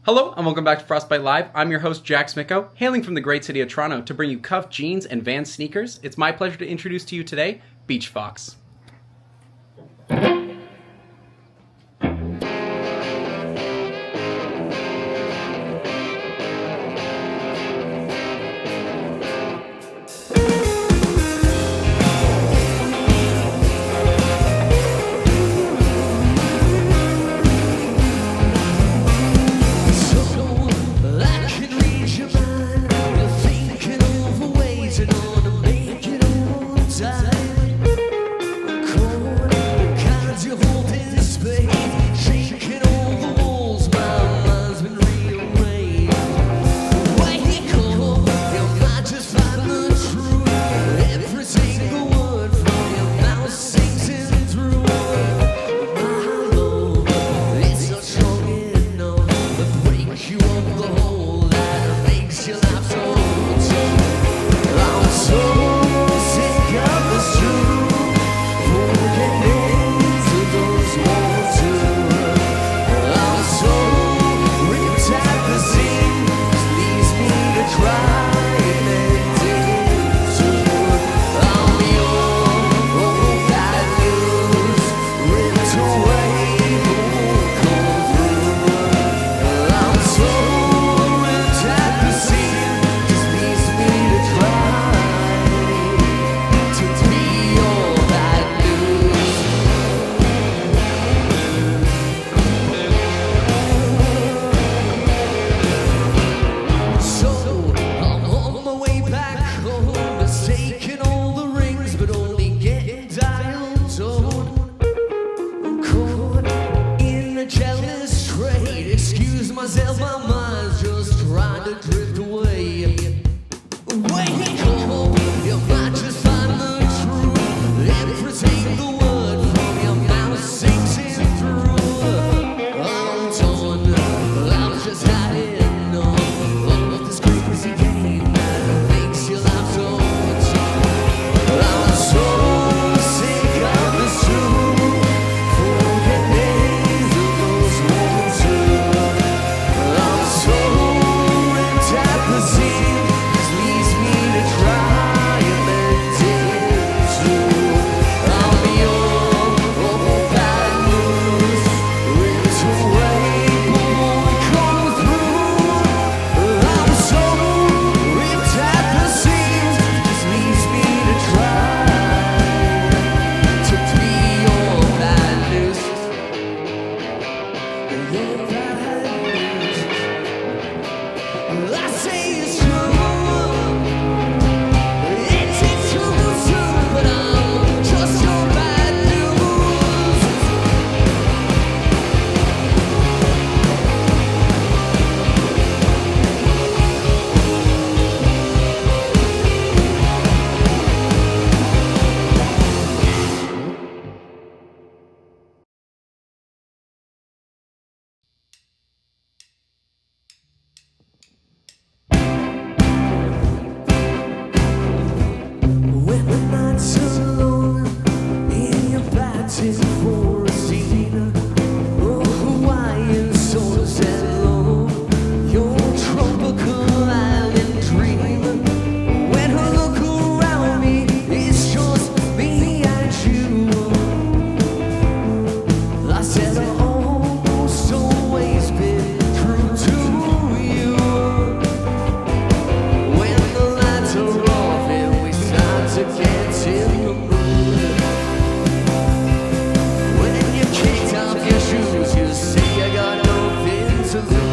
Hello and welcome back to Frostbite Live. I'm your host Jack Smicko, hailing from the great city of Toronto to bring you cuff jeans and Vans sneakers. It's my pleasure to introduce to you today, Beach Fox. When you kicked off your shoes, you say I got nothing to lose.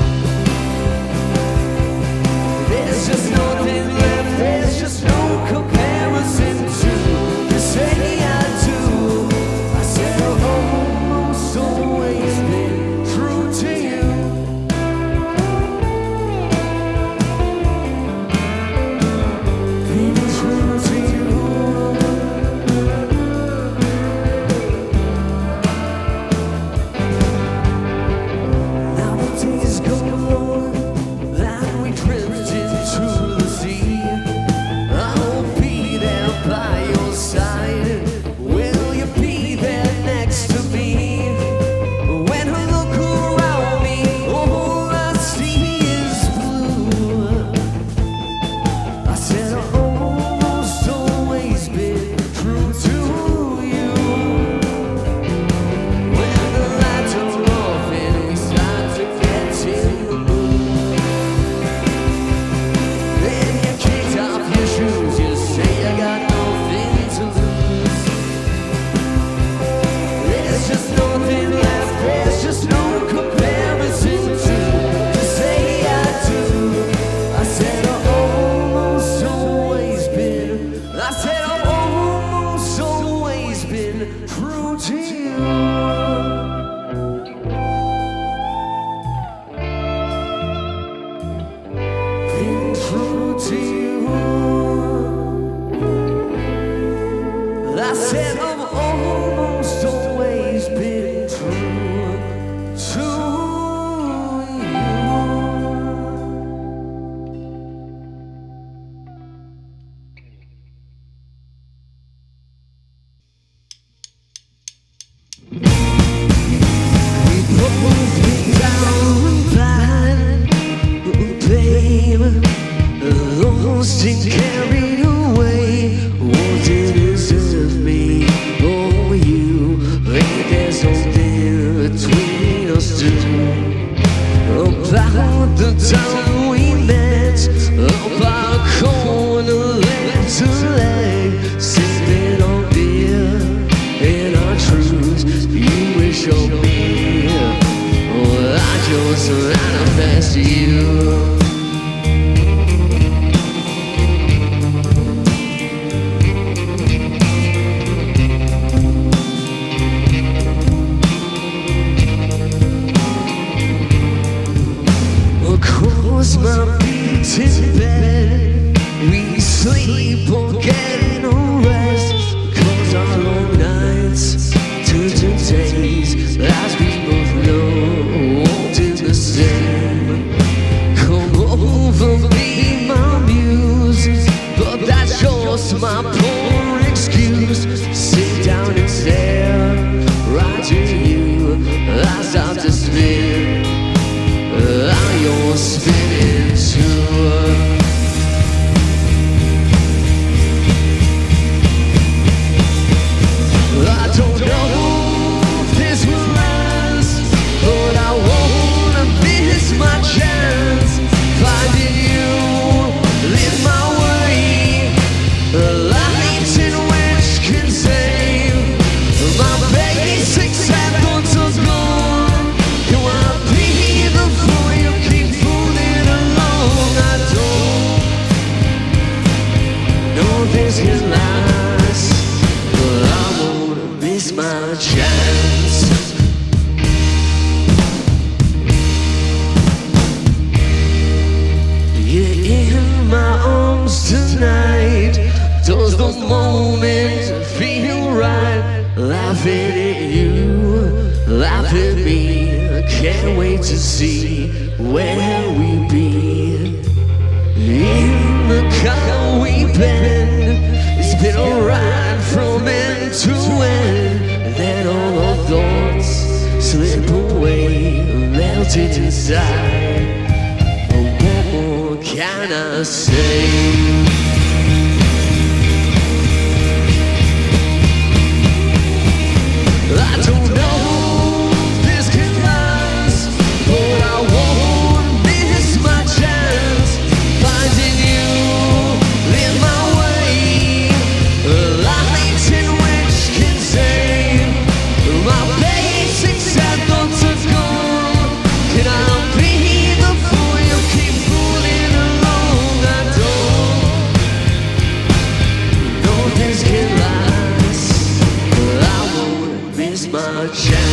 to you. I said I've almost always been true to you. We both been down bad, babe, lost and carried away. Wanted to serve me or you, ain't there something between us two? About the time we met, about a corner leg to leg, sipping on beer and our truths you wish on me. Oh, I just manifest you. Across my beaten bed, we sleep or getting a rest, 'cause our long nights turn to days, as we both know, wanting the same. Come over, be my muse, but that's just my poor excuse. Sit down and stare right to you as I just spin. You're spinning too. I don't know if this will last, but I won't miss my chance. Finding you in my way, a light in which can save my basics and thoughts of gone. You wanna be the fool you keep fooling along. I don't know this can last, but I won't miss my chance. You're in my arms tonight. Does the moment feel right? Laughing at you, laugh at me. Can't wait to see where we'll be. In the car we've been, it's been a ride from end to end. Then all our thoughts slip away, melted inside. What more can I say? I don't know if this can last, but I won't miss my chance. Finding you in my way, a light in which can save my basics and thoughts of gone. Can I be the fool you keep fooling along? I don't know if this can last, but I won't miss my chance.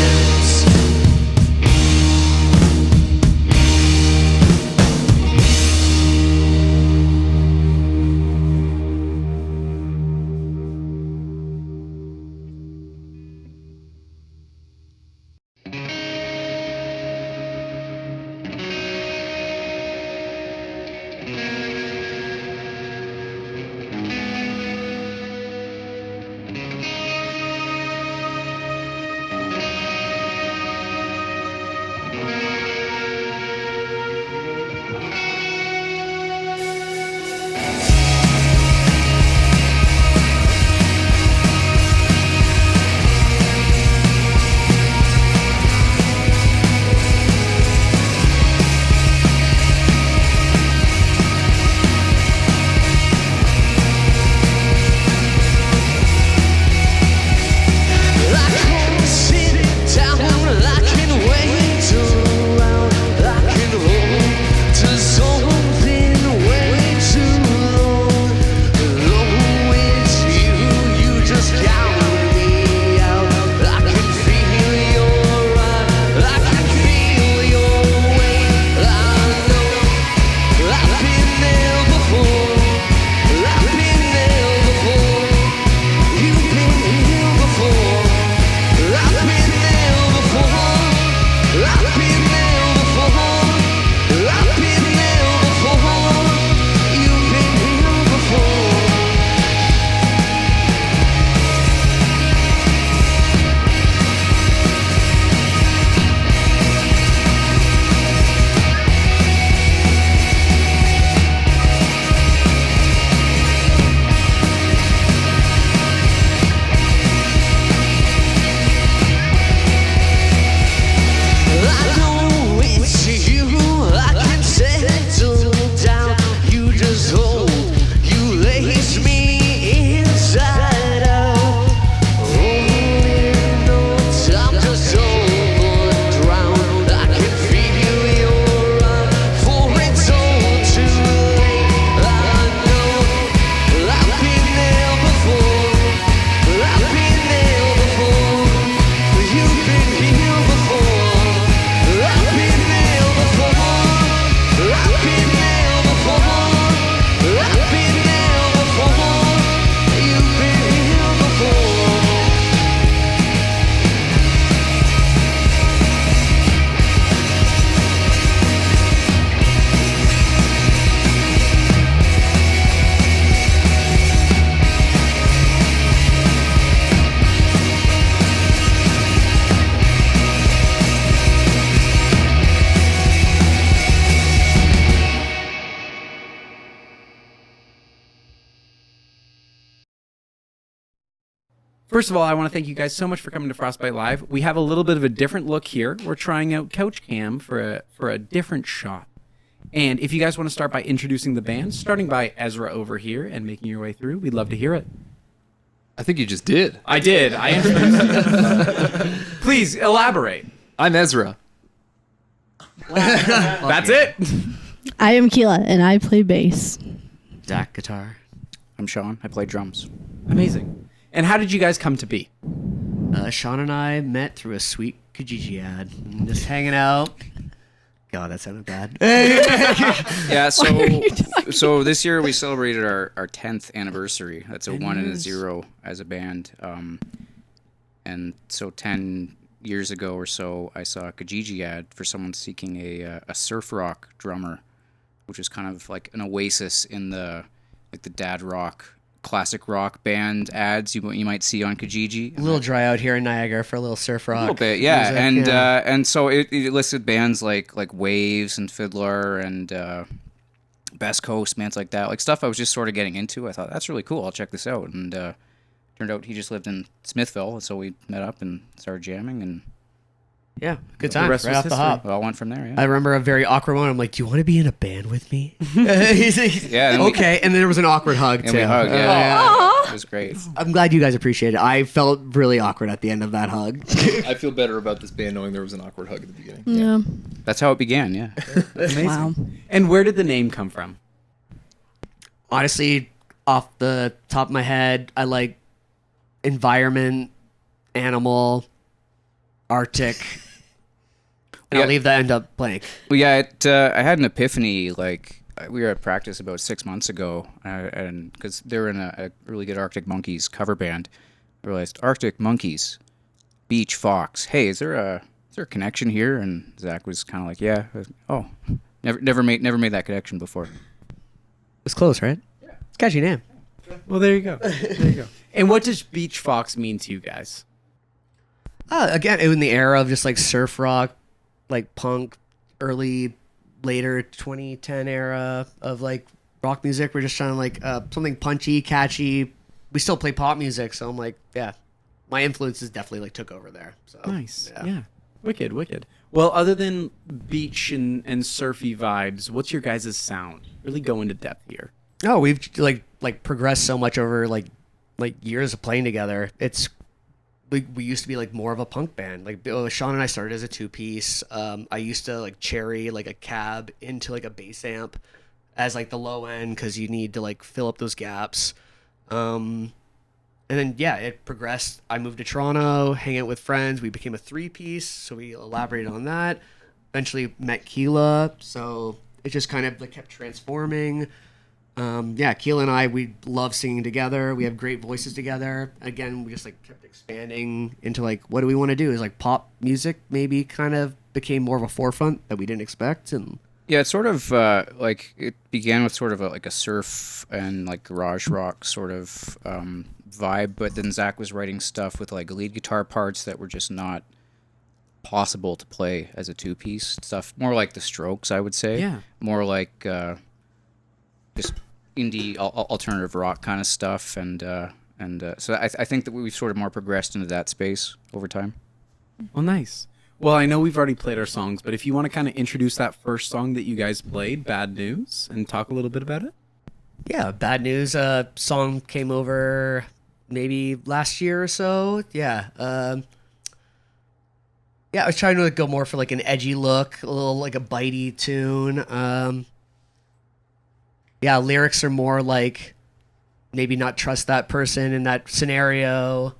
First of all, I want to thank you guys so much for coming to Frostbite Live. We have a little bit of a different look here. We're trying out Couch Cam for a different shot. And if you guys want to start by introducing the band, starting by Ezra over here and making your way through, we'd love to hear it. I think you just did. I did. I introduced you. Please elaborate. I'm Ezra. That's it. I am Keela, and I play bass. Zach, guitar. I'm Sean. I play drums. Amazing. And how did you guys come to be? Sean and I met through a sweet Kijiji ad. Just hanging out. God, that sounded bad. Yeah, so this year we celebrated our 10th anniversary. That's a 1 and a 0 as a band. And so 10 years ago or so, I saw a Kijiji ad for someone seeking a surf rock drummer, which was kind of like an oasis in the dad rock, classic rock band ads you might see on Kijiji. A little dry out here in Niagara for a little surf rock. A little bit, yeah. Music, And so it listed bands like Waves and Fiddler and Best Coast, bands like that, like stuff I was just sort of getting into. I thought, that's really cool. I'll check this out. And turned out he just lived in Smithville, so we met up and started jamming, and yeah, good time. rest Right was off the history. hop. it all went from there. Yeah. I remember a very awkward one. I'm like, do you want to be in a band with me? Yeah, and we- okay. And then there was an awkward hug, And too. we hugged, yeah. Yeah. It was great. I'm glad you guys appreciate it. I felt really awkward at the end of that hug. I feel better about this band knowing there was an awkward hug at the beginning. Yeah. That's how it began, yeah. Amazing. Wow. And where did the name come from? Honestly, off the top of my head, I like environment, animal, Arctic. And I'll Yeah. leave that end up blank. Well, yeah, I had an epiphany, like, we were at practice about 6 months ago, and because they were in a really good Arctic Monkeys cover band, I realized, Arctic Monkeys, Beach Fox, hey, is there a connection here? And Zach was kind of like, yeah. Oh, never made that connection before. It's close, right? Yeah. It's a catchy name. Well, there you go. There you go. And what does Beach Fox mean to you guys? Again, in the era of just like surf rock, like punk, later 2010 era of like rock music. We're just trying to like something punchy, catchy. We still play pop music, so I'm like, yeah, my influences definitely like took over there. So Nice. Yeah. Wicked, wicked. Well, other than beach and surfy vibes, what's your guys' sound? Really go into depth here. No, we've like progressed so much over like years of playing together. It's we used to be like more of a punk band. Like Sean and I started as a 2-piece. I used to like cherry like a cab into like a bass amp as like the low end because you need to like fill up those gaps. And then yeah, it progressed. I moved to Toronto, hang out with friends. We became a 3-piece, so we elaborated on that. Eventually met Keela, so it just kind of like kept transforming. Yeah, Keela and I, we love singing together. We have great voices together. Again, we just like kept expanding into like, what do we want to do? Is like pop music maybe kind of became more of a forefront that we didn't expect. And Yeah, it's sort of like it began with sort of like a surf and like garage rock sort of vibe, but then Zach was writing stuff with like lead guitar parts that were just not possible to play as a 2-piece. Stuff more like the Strokes, I would say. Yeah. More like just indie alternative rock kind of stuff, and so I think that we've sort of more progressed into that space over time. Well, nice. Well, I know we've already played our songs, but if you want to kind of introduce that first song that you guys played, Bad News, and talk a little bit about it. yeah, Bad News song came over maybe last year or so. Yeah. Yeah, I was trying to like, go more for like an edgy look, a little like a bitey tune. Yeah, lyrics are more like maybe not trust that person in that scenario.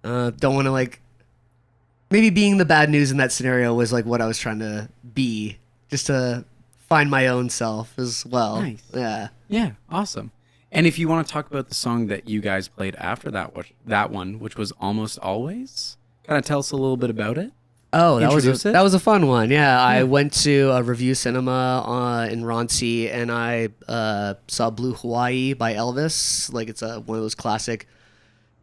Don't want to like maybe being the bad news in that scenario was like what I was trying to be, just to find my own self as well. Nice. Yeah. Yeah, awesome. And if you want to talk about the song that you guys played after that one, which was Almost Always, kind of tell us a little bit about it. Oh, Introduce it? that was a fun one. Yeah, I went to a review cinema in Ronci, and I saw Blue Hawaii by Elvis. Like it's one of those classic,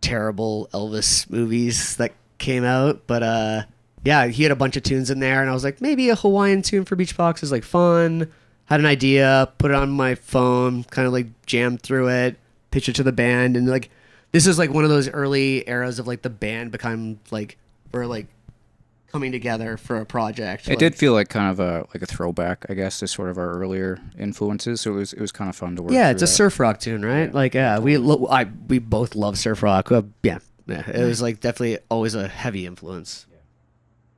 terrible Elvis movies that came out. But yeah, he had a bunch of tunes in there, and I was like, maybe a Hawaiian tune for Beach Box is like fun. Had an idea, put it on my phone, kind of like jammed through it, pitched it to the band, and like this is like one of those early eras of like the band become like we're like coming together for a project. It did feel like kind of a throwback, I guess, to sort of our earlier influences. So it was kind of fun to work. Yeah, it's a through that. surf rock tune, right? Like, yeah, we both love surf rock. Yeah, it was like definitely always a heavy influence.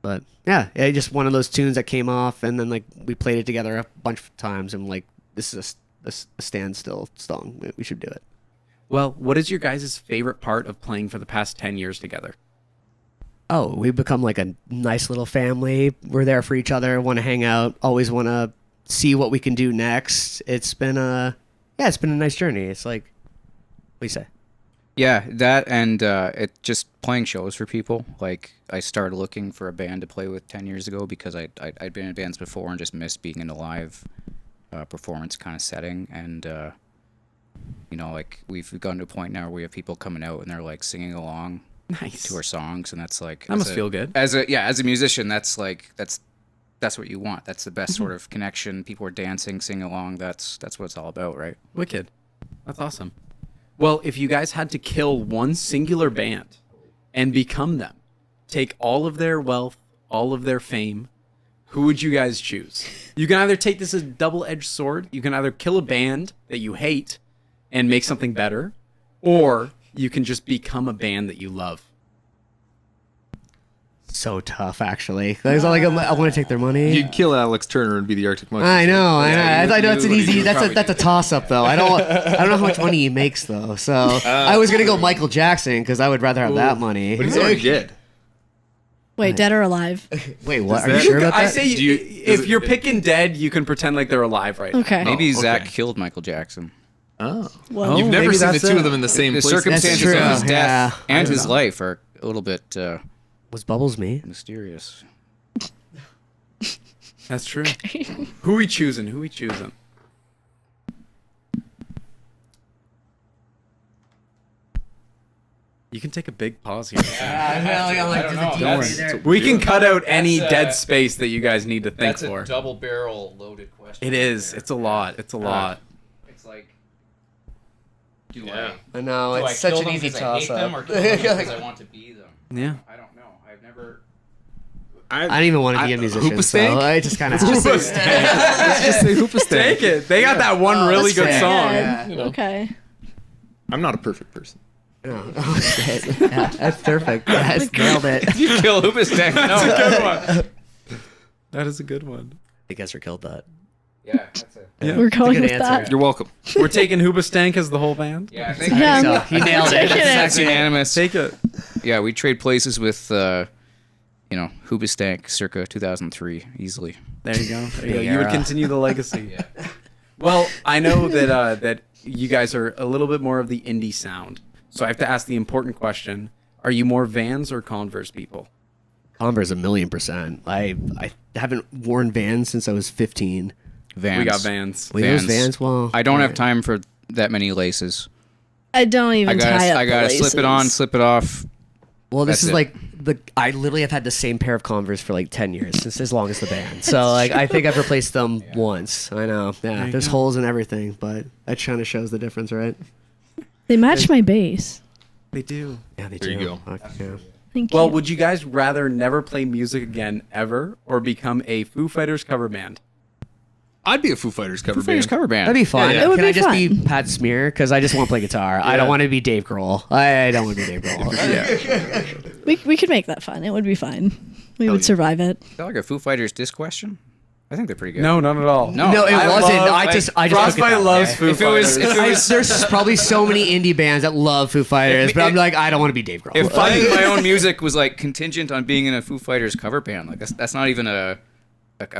But yeah, just one of those tunes that came off, and then like we played it together a bunch of times, and like this is a standstill song. We should do it. Well, what is your guys' favorite part of playing for the past 10 years together? Oh, we've become like a nice little family. We're there for each other, want to hang out, always want to see what we can do next. It's been a nice journey. It's like, what do you say? Yeah, that and it just playing shows for people. Like I started looking for a band to play with 10 years ago because I'd been in bands before and just missed being in a live performance kind of setting. And like we've gotten to a point now where we have people coming out and they're like singing along to our songs, and that's like That must feel good. As a musician, that's what you want. That's the best sort of connection. People are dancing, singing along. That's what it's all about, right? Wicked. That's awesome. Well, if you guys had to kill one singular band and become them, take all of their wealth, all of their fame, who would you guys choose? You can either take this as a double-edged sword. You can either kill a band that you hate and make something better, or you can just become a band that you love. So tough, actually. I want to take their money. You'd kill Alex Turner and be the Arctic Monkeys. I know. Yeah, I know it's an you easy. would That's a toss up though. I don't know how much money he makes though. So I was gonna go Michael Jackson because I would rather have that money. But he's already dead. Wait, dead or alive? Wait, what? Are that- you sure about that? I say if you're picking dead, you can pretend like they're alive right now. Okay. Maybe okay. Zach killed Michael Jackson. Oh. Well, You've never maybe seen the that's two it. of them in the same The place. circumstances true. of his death Yeah. and I his don't know. life are a little bit Was Bubbles me? mysterious. That's true. Who we choosing? Who we choosing? You can take a big pause here. We can cut out any dead space that you guys need to think for. double barrel loaded question. It is. It's a lot. It's a lot. It's like, Yeah. I know it's such an easy toss up. because I want to be them? Yeah. I don't know. I've never. I don't even want to be a musician, so I just kind of. Let's just say Hoopastank. Take it. They got that one really that's good fair. song. Yeah. You know. Okay. I'm not a perfect person. Oh, shit. Yeah, that's perfect. That's nailed it. You kill Hoopastank. No. Good one. That is a good one. I guess we killed that. Yeah, that's it. Yeah. We're going good with answer. that. You're welcome. We're taking Hoobastank as the whole band. Yeah, I think Yeah. So he nailed it. Taking it. that's unanimous. Take it. Yeah, we trade places with, Hoobastank circa 2003 easily. There you go. There you go. Big You would era. continue the legacy. Well, I know that you guys are a little bit more of the indie sound. So I have to ask the important question. Are you more Vans or Converse people? Converse 1,000,000%. I haven't worn Vans since I was 15. Vans. We got Vans. Wait, those Vans? Well, I don't have time for that many laces. I don't even tie up I gotta the slip it on, laces. slip it off. Well, this That's is it. like I literally have had the same pair of Converse for like 10 years, since as long as the band. So like I think I've replaced them once. I know. Yeah, you there's go. holes and everything, but that kind of shows the difference, right? They match my bass. They do. Yeah, they There you do. go. Fuck, yeah. Thank Well, you. would you guys rather never play music again ever or become a Foo Fighters cover band? I'd be a Foo Fighters cover Foo Fighters band. cover band. That'd be fun. Yeah, yeah. It would Can be I just be fun. Pat Smear? Because I just want to play guitar. I don't want to be Dave Grohl. I don't want to be Dave Grohl. we could make that fun. It would be fine. We would yeah. survive it. Is that like a Foo Fighters diss question? I think they're pretty good. No, not at all. No. No, it I wasn't. love, I just took it Frostbite that loves way. Foo If it was- Fighters. if it was- There's probably so many indie bands that love Foo Fighters, but I'm like, I don't want to be Dave Grohl. If finding my own music was like contingent on being in a Foo Fighters cover band, like that's not even a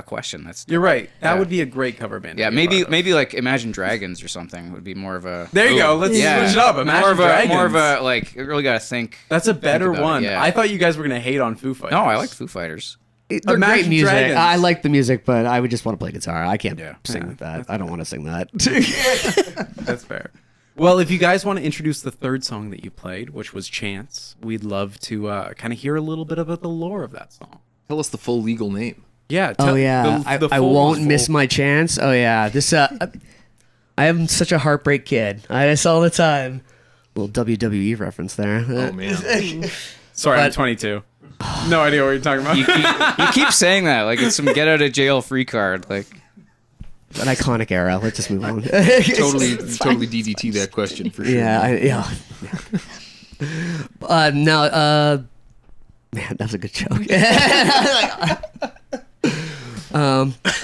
question. That's You're right. That Yeah. would be a great cover band. yeah, to be a part of. maybe like Imagine Dragons or something would be more of a. There you go. Let's Yeah, switch it up. Imagine more of Dragons. a like. You really got to think. That's a better about it, one. yeah. I thought you guys were gonna hate on Foo Fighters. No, I like Foo Fighters. They're great Imagine music. Dragons. I like the music, but I would just want to play guitar. I can't Yeah. sing with that. I don't want to sing that. That's fair. Well, if you guys want to introduce the third song that you played, which was Chance, we'd love to kind of hear a little bit about the lore of that song. Tell us the full legal name. Yeah. Oh yeah, the I full- won't miss my chance. Oh yeah, this I am such a heartbreak kid. I this all the time. Little WWE reference there. Oh man. Sorry, I'm But- 22. No idea what you're talking about. You keep saying that like it's some get out of jail free card. Like An iconic era. Let's just move on. totally DDT that question for sure. Yeah. Man, that's a good joke.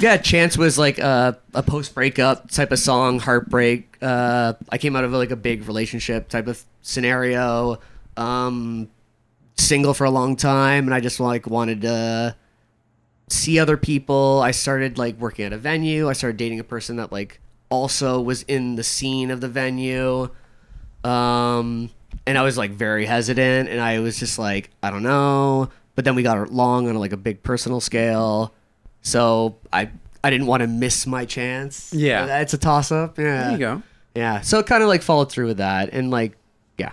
Yeah, Chance was like a post breakup type of song, heartbreak. I came out of like a big relationship type of scenario. Single for a long time, and I just like wanted to see other people. I started like working at a venue. I started dating a person that like also was in the scene of the venue. And I was like very hesitant, and I was just like, I don't know. But then we got along on like a big personal scale, so I didn't want to miss my chance. Yeah. It's a toss up. Yeah, There you go. Yeah, so it kind of like followed through with that, and like, yeah,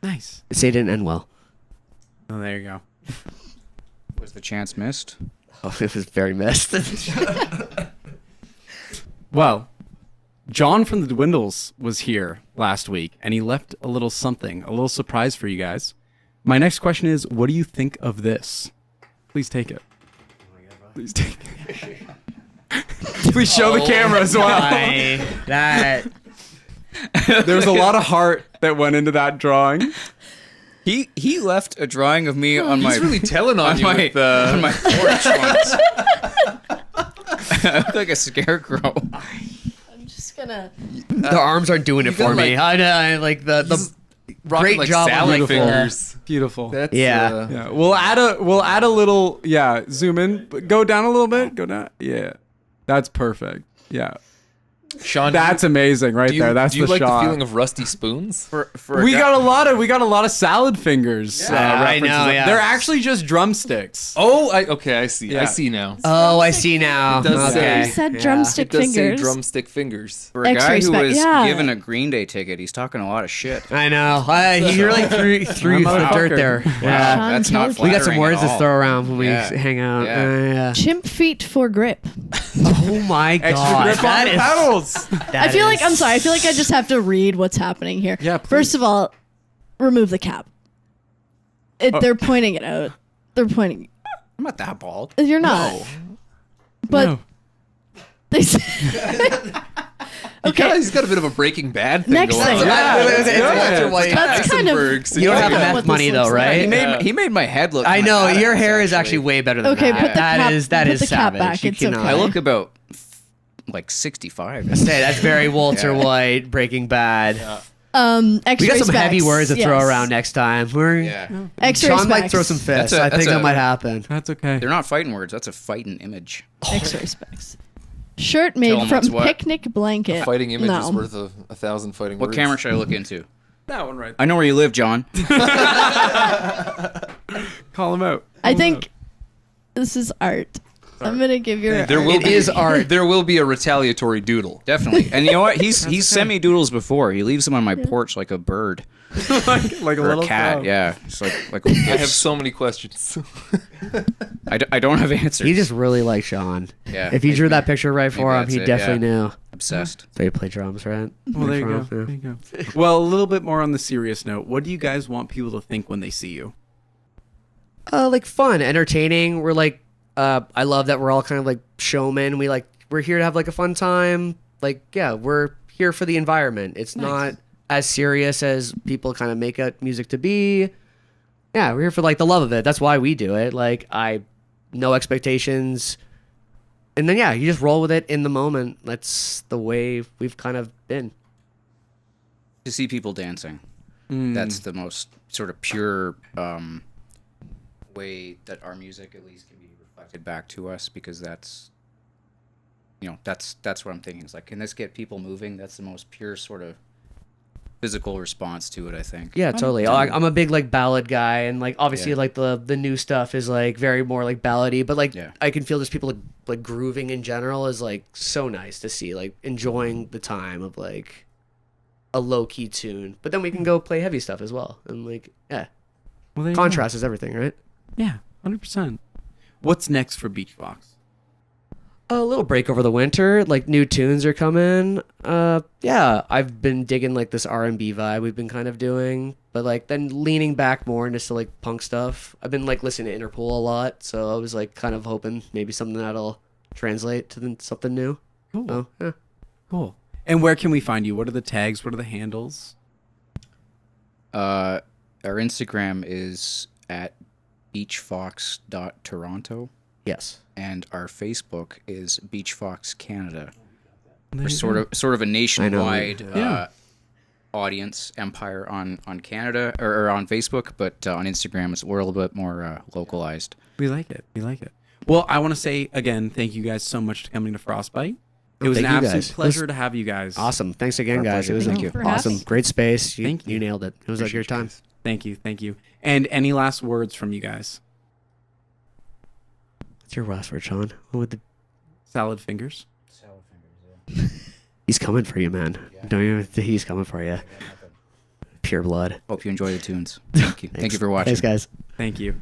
Nice. say it didn't end well. Oh, there you go. was the chance missed? Oh, it was very missed. Well, John from the Dwindles was here last week, and he left a little something, a little surprise for you guys. My next question is, what do you think of this? Please take it. Please take it. Please show the camera as well. That There's a lot of heart that went into that drawing. He left a drawing of me on my He's really telling on on you my, with on my porch once. I look like a scarecrow. I'm just gonna. the arms aren't doing it for got, me. like- I like the rocking great like job on salad the fingers. Beautiful. That's, Yeah. Yeah, we'll add a little. Yeah, zoom in. Go down a little bit. Go down. Yeah, that's perfect. Yeah, Sean, that's amazing right there. That's do you the like shot. the feeling of rusty spoons? For a we guy- got a lot of salad fingers. I know, references. yeah. They're actually just drumsticks. Oh, I see. Yeah. I see now. Oh, I see now. does Okay. say- You said Yeah. drumstick It does say fingers. drumstick fingers. For a guy X-ray who spec- was yeah. given a Green Day ticket, he's talking a lot of shit. I know. He really threw you the dirt there. Yeah. Sean That's not told you. We got some flattering words at to all. throw around when we Yeah. hang out. Yeah. Chimp feet for grip. Oh my Extra god. grip on That the is- pedals. that I feel like is- I'm sorry. I feel like I just have to read what's happening here. Yeah, please. First of all, remove the cap. They're pointing it out. They're pointing. I'm not that bald. You're not. But No. they said. Okay. He's got a bit of a Breaking Bad thing Next going thing. on. Yeah, It's yeah. Walter White. That's kind of. Eisenberg's. You don't have Yeah. meth What money this though, looks right? like. He made my head look. I kinda know badass, your hair is actually way better than Okay, that. put the cap- that put is the cap savage. back, You it's cannot. okay. I look about like 65. That's very Walter Yeah. White, Breaking Bad. X-ray We got some heavy specs. words to throw Yes. around next time. We're Yeah, X-ray Sean might specs. throw some fists. That's I think a- that might happen. That's okay. they're not fighting words. That's a fighting image. X-ray specs. Shirt Tell made 'em what's from what. picnic blanket. Fighting image no. is worth 1,000 fighting What words. camera should I look into? That one right. I know where you live, John. Call him out. I think this is art. I'm gonna give your. There will It be, is art. There will be a retaliatory doodle. Definitely. And you know what? He's sent me doodles before. He leaves them on my porch like a bird like a or little a cat. crow. Yeah, it's like I have so many questions. I don't have answers. He just really likes Sean. Yeah, If he maybe- drew that picture right for him, that's he it, definitely knew. obsessed. So he played drums, right? Well, there you go. Yeah. There you go. Well, a little bit more on the serious note. What do you guys want people to think when they see you? Like fun, entertaining. We're like, I love that we're all kind of like showmen. We're here to have like a fun time. Like, yeah, we're here for the environment. It's not as serious as people kind of make it music to be. Yeah, we're here for like the love of it. That's why we do it. Like, no expectations. And then yeah, you just roll with it in the moment. That's the way we've kind of been. To see people dancing, Mm. that's the most sort of pure way that our music at least can be reflected back to us, because that's what I'm thinking. It's like, can this get people moving? That's the most pure sort of physical response to it, I think. Yeah, totally. I'm a big like ballad guy, and like obviously Yeah. like the new stuff is like very more like ballady, but like Yeah. I can feel just people like grooving in general is like so nice to see, like enjoying the time of like a low key tune, but then we can go play heavy stuff as well, and like yeah, Well, there you go. contrast is everything, right? Yeah, 100%. What's next for Beach Box? A little break over the winter. Like new tunes are coming. Yeah, I've been digging like this R&B vibe we've been kind of doing, but like then leaning back more into still, like punk stuff. I've been like listening to Interpol a lot, so I was like kind of hoping maybe something that'll translate to something new. Cool. Oh, yeah. Cool. And where can we find you? What are the tags? What are the handles? Our Instagram is at beachfox.toronto. Yes. And our Facebook is Beach Fox Canada. There We're you sort of a nationwide Yeah. audience empire on Canada or on Facebook, but on Instagram we're a little bit more localized. We like it. We like it. Well, I want to say again, thank you guys so much for coming to Frostbite. It was Thank an you, absolute guys. pleasure to have you guys. Awesome. Thanks again, Our guys. pleasure. It was Thank you. for awesome. having us. Great space. Thank you. You nailed it. It was like your time. Thank you. Thank you. And any last words from you guys? What's your last word, Sean? What would the... Salad fingers. He's coming for you, man. Don't even think he's coming for you. Pure blood. Hope you enjoy the tunes. Thank you. Thank you for watching. Thanks, guys. Thank you.